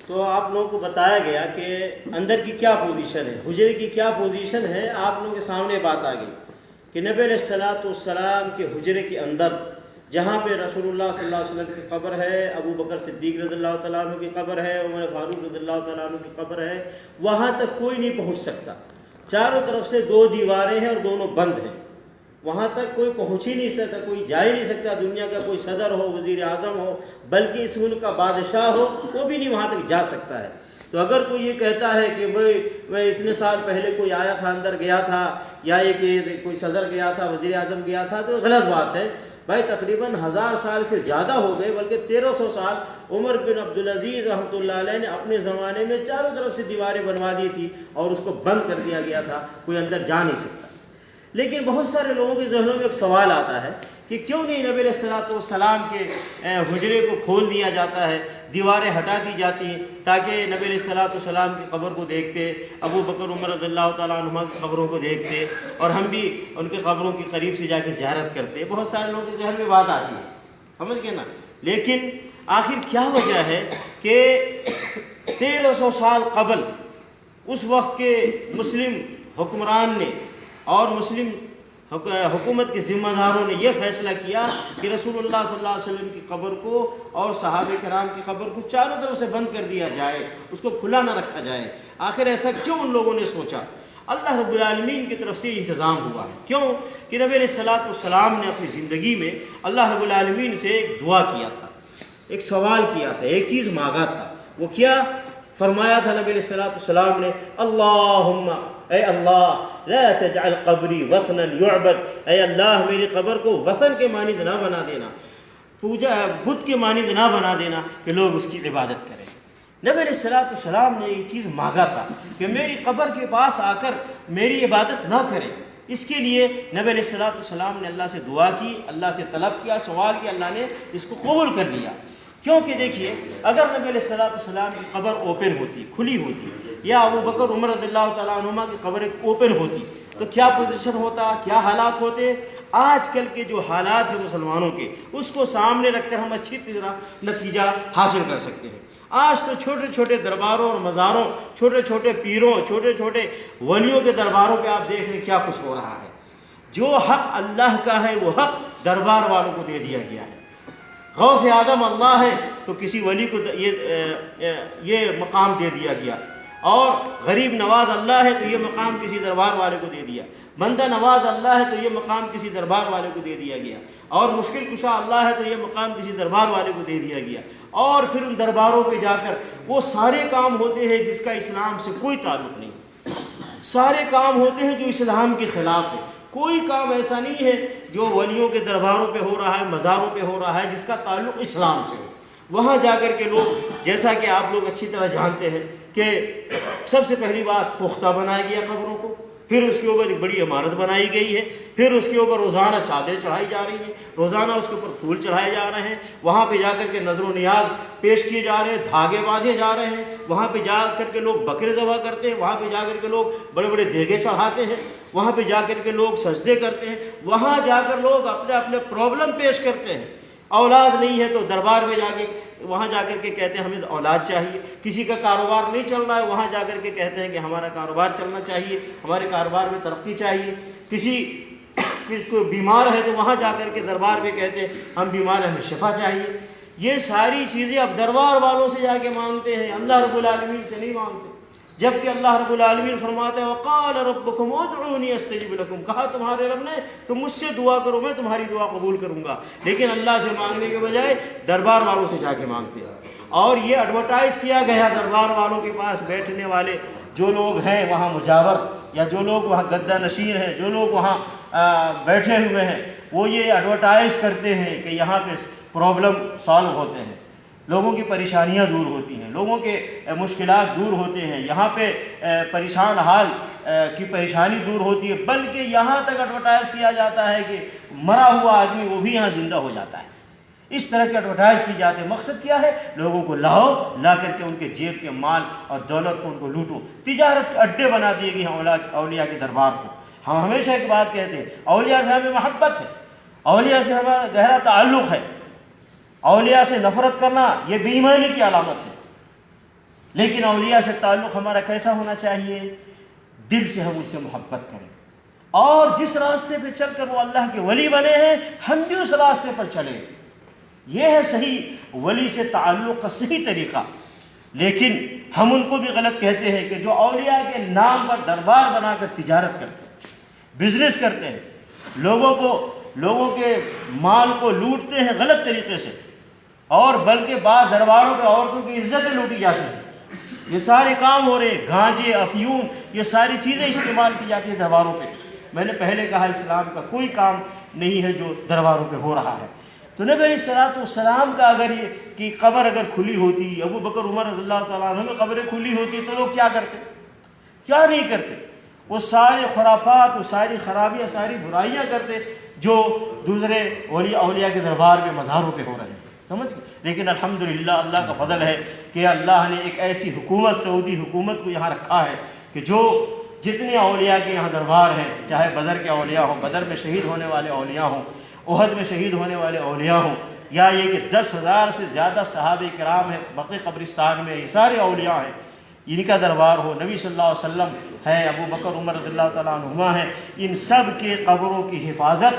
تو آپ لوگوں کو بتایا گیا کہ اندر کی کیا پوزیشن ہے، حجرے کی کیا پوزیشن ہے. آپ لوگوں کے سامنے بات آ گئی کہ نبی علیہ الصلوۃ والسلام کے حجرے کے اندر جہاں پہ رسول اللہ صلی اللہ علیہ وسلم کی قبر ہے، ابو بکر صدیق رضی اللہ تعالیٰ عنہ کی قبر ہے، عمر فاروق رضی اللہ تعالیٰ عنہ کی قبر ہے، وہاں تک کوئی نہیں پہنچ سکتا. چاروں طرف سے 2 دیواریں ہیں اور دونوں بند ہیں. وہاں تک کوئی پہنچ ہی نہیں سکتا، کوئی جا ہی نہیں سکتا. دنیا کا کوئی صدر ہو، وزیر اعظم ہو، بلکہ اس ملک کا بادشاہ ہو، وہ بھی نہیں وہاں تک جا سکتا ہے. تو اگر کوئی یہ کہتا ہے کہ میں اتنے سال پہلے کوئی آیا تھا، اندر گیا تھا، یا یہ کہ کوئی صدر گیا تھا، وزیر اعظم گیا تھا، تو غلط بات ہے. بھائی تقریباً 1000 سال سے زیادہ ہو گئے، بلکہ 1300 سال عمر بن عبدالعزیز رحمۃ اللہ علیہ نے اپنے زمانے میں چاروں طرف سے دیواریں بنوا دی تھی اور اس کو بند کر دیا گیا تھا، کوئی اندر جا نہیں سکتا. لیکن بہت سارے لوگوں کے ذہنوں میں ایک سوال آتا ہے کہ کیوں نہیں نبی علیہ الصلوۃ والسلام کے حجرے کو کھول دیا جاتا ہے، دیواریں ہٹا دی جاتی ہیں تاکہ نبی علیہ الصلوۃ والسلام کی قبر کو دیکھتے، ابو بکر عمر رضی اللہ تعالیٰ عنہ کی قبروں کو دیکھتے، اور ہم بھی ان کی قبروں کے قریب سے جا کے زیارت کرتے. بہت سارے لوگوں کے ذہن میں بات آتی ہے، سمجھ گئے نا. لیکن آخر کیا وجہ ہے کہ 1300 سال قبل اس وقت کے مسلم حکمران نے اور مسلم حکومت کے ذمہ داروں نے یہ فیصلہ کیا کہ رسول اللہ صلی اللہ علیہ وسلم کی قبر کو اور صحابہ کرام کی قبر کو چاروں طرف سے بند کر دیا جائے، اس کو کھلا نہ رکھا جائے. آخر ایسا کیوں ان لوگوں نے سوچا؟ اللہ رب العالمین کی طرف سے انتظام ہوا ہے. کیوں کہ نبی علیہ الصلوۃ والسلام نے اپنی زندگی میں اللہ رب العالمین سے ایک دعا کیا تھا، ایک سوال کیا تھا، ایک چیز مانگا تھا. وہ کیا فرمایا تھا نبی علیہ الصلوۃ والسلام نے؟ اللہم، اے اللہ، لا تجعل قبری وثنا یعبد، اے اللہ میری قبر کو وثن کے مانند نہ بنا دینا، پوجا بت کے مانند نہ بنا دینا کہ لوگ اس کی عبادت کریں. نبی علیہ الصلوۃ والسلام نے یہ چیز مانگا تھا کہ میری قبر کے پاس آ کر میری عبادت نہ کریں. اس کے لیے نبی علیہ الصلوۃ والسلام نے اللہ سے دعا کی، اللہ سے طلب کیا، سوال کیا، اللہ نے اس کو قبول کر لیا. کیونکہ دیکھیے اگر نبی علیہ الصلوۃ والسلام کی قبر اوپن ہوتی، کھلی ہوتی، یا ابو بکر عمر رضی اللہ تعالیٰ عنہما کی قبر اوپن ہوتی، تو کیا پوزیشن ہوتا، کیا حالات ہوتے؟ آج کل کے جو حالات ہیں مسلمانوں کے، اس کو سامنے رکھ کر ہم اچھی طرح نتیجہ حاصل کر سکتے ہیں. آج تو چھوٹے چھوٹے درباروں اور مزاروں، چھوٹے چھوٹے پیروں، چھوٹے چھوٹے ولیوں کے درباروں پہ آپ دیکھ رہے ہیں کیا کچھ ہو رہا ہے. جو حق اللہ کا ہے وہ حق دربار والوں کو دے دیا گیا ہے. غوث اعظم اللہ ہے تو کسی ولی کو یہ مقام دے دیا گیا، اور غریب نواز اللہ ہے تو یہ مقام کسی دربار والے کو دے دیا، بندہ نواز اللہ ہے تو یہ مقام کسی دربار والے کو دے دیا گیا، اور مشکل کشا اللہ ہے تو یہ مقام کسی دربار والے کو دے دیا گیا. اور پھر ان درباروں پہ جا کر وہ سارے کام ہوتے ہیں جس کا اسلام سے کوئی تعلق نہیں، سارے کام ہوتے ہیں جو اسلام کے خلاف ہے. کوئی کام ایسا نہیں ہے جو ولیوں کے درباروں پہ ہو رہا ہے، مزاروں پہ ہو رہا ہے، جس کا تعلق اسلام سے ہو. وہاں جا کر کے لوگ، جیسا کہ آپ لوگ اچھی طرح جانتے ہیں کہ سب سے پہلی بات پختہ بنایا گیا قبروں کو، پھر اس کے اوپر ایک بڑی عمارت بنائی گئی ہے، پھر اس کے اوپر روزانہ چادر چڑھائی جا رہی ہیں، روزانہ اس کے اوپر پھول چڑھائے جا رہے ہیں، وہاں پہ جا کر کے نظر و نیاز پیش کیے جا رہے ہیں، دھاگے باندھے جا رہے ہیں، وہاں پہ جا کر کے لوگ بکرے ذبح کرتے ہیں، وہاں پہ جا کر کے لوگ بڑے بڑے دیگے چڑھاتے ہیں، وہاں پہ جا کر کے لوگ سجدے کرتے ہیں، وہاں جا کر لوگ اپنے اپنے پرابلم پیش کرتے ہیں. اولاد نہیں ہے تو دربار میں جا کے وہاں جا کر کے کہتے ہیں ہمیں اولاد چاہیے. کسی کا کاروبار نہیں چل رہا ہے، وہاں جا کر کے کہتے ہیں کہ ہمارا کاروبار چلنا چاہیے، ہمارے کاروبار میں ترقی چاہیے. کسی کوئی بیمار ہے تو وہاں جا کر کے دربار میں کہتے ہیں ہم بیمار ہیں، ہمیں شفا چاہیے. یہ ساری چیزیں اب دربار والوں سے جا کے مانگتے ہیں، اللہ رب العالمین سے نہیں مانگتے. جبکہ اللہ رب العالمین فرماتا ہے وقال ربکم ادعونی استجب لکم، کہا تمہارے رب نے تم مجھ سے دعا کرو میں تمہاری دعا قبول کروں گا. لیکن اللہ سے مانگنے کے بجائے دربار والوں سے جا کے مانگتے ہیں. اور یہ ایڈورٹائز کیا گیا دربار والوں کے پاس بیٹھنے والے جو لوگ ہیں وہاں مجاور، یا جو لوگ وہاں گدہ نشین ہیں، جو لوگ وہاں بیٹھے ہوئے ہیں، وہ یہ ایڈورٹائز کرتے ہیں کہ یہاں پہ پرابلم سالو ہوتے ہیں، لوگوں کی پریشانیاں دور ہوتی ہیں، لوگوں کے مشکلات دور ہوتے ہیں، یہاں پہ پریشان حال کی پریشانی دور ہوتی ہے. بلکہ یہاں تک ایڈورٹائز کیا جاتا ہے کہ مرا ہوا آدمی وہ بھی یہاں زندہ ہو جاتا ہے. اس طرح کے ایڈورٹائز کی جاتے ہیں. مقصد کیا ہے؟ لوگوں کو لا کر کے ان کے جیب کے مال اور دولت کو ان کو لوٹو. تجارت کے اڈے بنا دیے گئے ہیں اولیاء کے دربار کو. ہم ہمیشہ ایک بات کہتے ہیں، اولیاء سے ہمیں محبت ہے، اولیاء سے ہمارا گہرا تعلق ہے. اولیاء سے نفرت کرنا یہ بے ایمانی کی علامت ہے. لیکن اولیاء سے تعلق ہمارا کیسا ہونا چاہیے؟ دل سے ہم ان سے محبت کریں، اور جس راستے پہ چل کر وہ اللہ کے ولی بنے ہیں ہم بھی اس راستے پر چلیں۔ یہ ہے صحیح ولی سے تعلق کا صحیح طریقہ۔ لیکن ہم ان کو بھی غلط کہتے ہیں کہ جو اولیاء کے نام پر دربار بنا کر تجارت کرتے ہیں، بزنس کرتے ہیں، لوگوں کے مال کو لوٹتے ہیں غلط طریقے سے، اور بلکہ بعض درباروں پہ عورتوں کی عزتیں لوٹی جاتی ہیں۔ یہ سارے کام ہو رہے ہیں، گانجے، افیون، یہ ساری چیزیں استعمال کی جاتی ہیں درباروں پہ۔ میں نے پہلے کہا اسلام کا کوئی کام نہیں ہے جو درباروں پہ ہو رہا ہے۔ تو نبی علیہ السلام کا اگر یہ کہ قبر اگر کھلی ہوتی، ابو بکر عمر رضی اللہ تعالیٰ عنہ میں قبریں کھلی ہوتی تو لوگ کیا کرتے؟ کیا نہیں کرتے؟ وہ سارے خرافات، وہ ساری خرابیاں، ساری برائیاں کرتے جو دوسرے اولیاء کے دربار میں مزاروں پہ ہو رہے ہیں، سمجھ گئے؟ لیکن الحمدللہ اللہ کا فضل ہے کہ اللہ نے ایک ایسی حکومت، سعودی حکومت کو یہاں رکھا ہے کہ جو جتنے اولیاء کے یہاں دربار ہیں، چاہے بدر کے اولیاء ہوں، بدر میں شہید ہونے والے اولیاء ہوں، احد میں شہید ہونے والے اولیاء ہوں، یا یہ کہ 10,000 سے زیادہ صحابہ کرام ہیں بقیع قبرستان میں، یہ سارے اولیاء ہیں، ان کا دربار ہو، نبی صلی اللہ علیہ وسلم ہے، ابو بکر عمر رضی اللہ تعالیٰ عنہما ہیں، ان سب کے قبروں کی حفاظت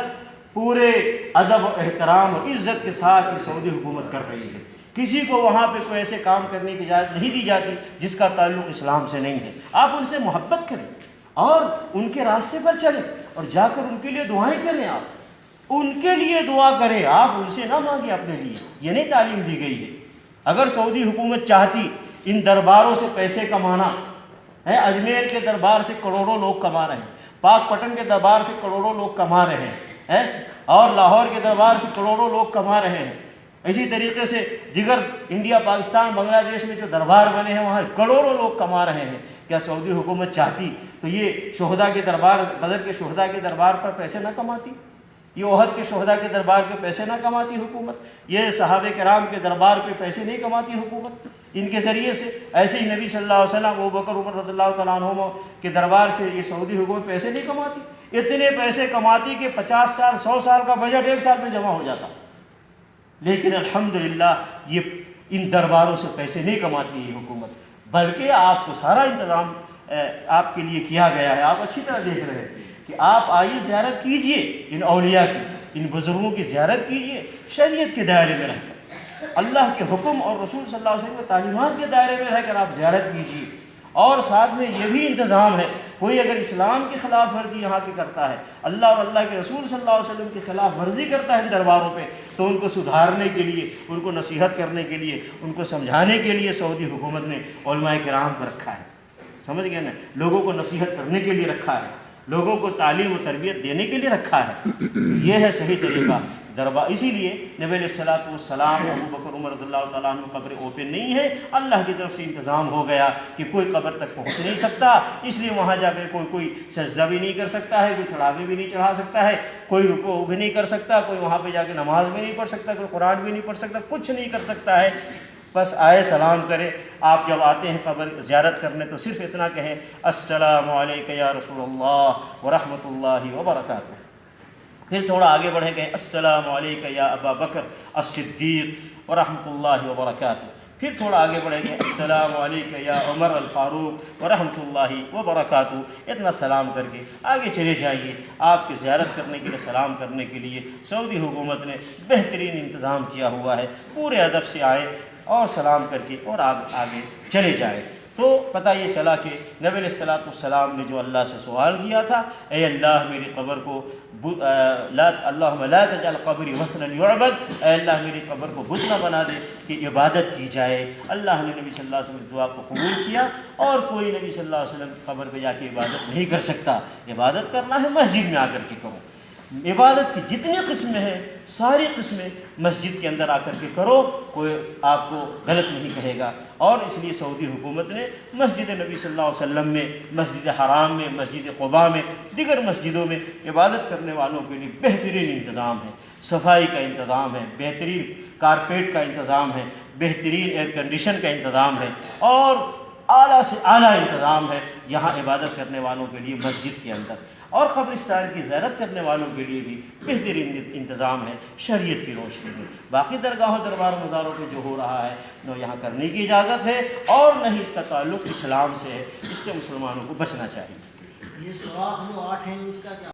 پورے ادب و احترام اور عزت کے ساتھ یہ سعودی حکومت کر رہی ہے۔ کسی کو وہاں پہ کوئی ایسے کام کرنے کی اجازت نہیں دی جاتی جس کا تعلق اسلام سے نہیں ہے۔ آپ ان سے محبت کریں اور ان کے راستے پر چلیں اور جا کر ان کے لیے دعائیں کریں، آپ ان کے لیے دعا کریں، آپ ان سے نہ مانگیں اپنے لیے، یہ نہیں تعلیم دی گئی ہے۔ اگر سعودی حکومت چاہتی ان درباروں سے پیسے کمانا ہے، اجمیر کے دربار سے کروڑوں لوگ کما رہے ہیں، پاک پٹن کے دربار سے کروڑوں لوگ کما رہے ہیں، اور لاہور کے دربار سے کروڑوں لوگ کما رہے ہیں، اسی طریقے سے دیگر انڈیا، پاکستان، بنگلہ دیش میں جو دربار بنے ہیں وہاں کروڑوں لوگ کما رہے ہیں۔ کیا سعودی حکومت چاہتی تو یہ شہداء کے دربار، بدر کے شہداء کے دربار پر پیسے نہ کماتی؟ یہ احد کے شہداء کے دربار پہ پیسے نہ کماتی حکومت؟ یہ صحابہ کرام کے دربار پہ پیسے نہیں کماتی حکومت ان کے ذریعے سے؟ ایسے ہی نبی صلی اللہ علیہ وسلم، ابو بکر عمر رضی اللہ تعالیٰ عنہ کے دربار سے یہ سعودی حکومت پیسے نہیں کماتی؟ اتنے پیسے کماتی کہ 50 سال 100 سال کا بجٹ ایک سال میں جمع ہو جاتا۔ لیکن الحمدللہ یہ ان درباروں سے پیسے نہیں کماتی یہ حکومت، بلکہ آپ کو سارا انتظام آپ کے لیے کیا گیا ہے۔ آپ اچھی طرح دیکھ رہے ہیں کہ آپ آئیے، زیارت کیجئے ان اولیاء کی، ان بزرگوں کی زیارت کیجئے شریعت کے دائرے میں رہ کر، اللہ کے حکم اور رسول صلی اللہ علیہ وسلم کے تعلیمات کے دائرے میں رہ کر آپ زیارت کیجئے۔ اور ساتھ میں یہ بھی انتظام ہے، کوئی اگر اسلام کی خلاف ورزی یہاں کی کرتا ہے، اللہ اور اللہ کے رسول صلی اللہ علیہ وسلم کی خلاف ورزی کرتا ہے ان درباروں پہ، تو ان کو سدھارنے کے لیے، ان کو نصیحت کرنے کے لیے، ان کو سمجھانے کے لیے سعودی حکومت نے علماء کرام کو رکھا ہے، سمجھ گئے نا؟ لوگوں کو نصیحت کرنے کے لیے رکھا ہے، لوگوں کو تعلیم و تربیت دینے کے لیے رکھا ہے۔ یہ ہے صحیح طریقہ دربار۔ اسی لیے نبی علیہ السلام، ابو بکر عمر رضی اللہ تعالیٰ عنہ قبر اوپن نہیں ہے، اللہ کی طرف سے انتظام ہو گیا کہ کوئی قبر تک پہنچ نہیں سکتا، اس لیے وہاں جا کے کوئی سجدہ بھی نہیں کر سکتا ہے، کوئی چڑھاوے بھی نہیں چڑھا سکتا ہے، کوئی رکوع بھی نہیں کر سکتا، کوئی وہاں پہ جا کے نماز بھی نہیں پڑھ سکتا، کوئی قرآن بھی نہیں پڑھ سکتا، کچھ نہیں کر سکتا ہے۔ بس آئے سلام کرے۔ آپ جب آتے ہیں قبر زیارت کرنے تو صرف اتنا کہیں السلام علیکم یا رسول اللہ ورحمۃ اللہ وبرکاتہ۔ پھر تھوڑا آگے بڑھے گئے السلام علیکم یا ابا بکر الصدیق ورحمۃ اللہ وبرکاتہ۔ پھر تھوڑا آگے بڑھے گئے السلام علیکم یا عمر الفاروق ورحمۃ اللہ وبرکاتہ۔ اتنا سلام کر کے آگے چلے جائیے۔ آپ کی زیارت کرنے کے لیے، سلام کرنے کے لیے سعودی حکومت نے بہترین انتظام کیا ہوا ہے۔ پورے ادب سے آئے اور سلام کر کے اور آگے چلے جائے۔ تو پتہ یہ چلا کہ نبی علیہ السلام نے جو اللہ سے سوال کیا تھا، اے اللہ میری قبر کو اللہم لا تجعل قبری وثنا یعبد، اے اللہ میری قبر کو بت نہ بنا دے کہ عبادت کی جائے۔ اللہ نے نبی صلی اللہ علیہ وسلم کی دعا کو قبول کیا، اور کوئی نبی صلی اللہ علیہ وسلم کی قبر پہ جا کے عبادت نہیں کر سکتا۔ عبادت کرنا ہے مسجد میں آ کر کے کرو۔ عبادت کی جتنی قسمیں ہیں ساری قسمیں مسجد کے اندر آ کر کے کرو، کوئی آپ کو غلط نہیں کہے گا۔ اور اس لیے سعودی حکومت نے مسجد نبی صلی اللہ علیہ وسلم میں، مسجد حرام میں، مسجد قباء میں، دیگر مسجدوں میں عبادت کرنے والوں کے لیے بہترین انتظام ہے۔ صفائی کا انتظام ہے، بہترین کارپیٹ کا انتظام ہے، بہترین ایئر کنڈیشن کا انتظام ہے، اور اعلیٰ سے اعلیٰ انتظام ہے یہاں عبادت کرنے والوں کے لیے مسجد کے اندر۔ اور قبرستان کی زیارت کرنے والوں کے لیے بھی بہترین انتظام ہے شریعت کی روشنی میں۔ باقی درگاہوں دربار مزاروں پہ جو ہو رہا ہے نہ یہاں کرنے کی اجازت ہے اور نہ ہی اس کا تعلق اسلام سے ہے، اس سے مسلمانوں کو بچنا چاہیے۔ یہ سوراخ جو 8 ہیں اس کا کیا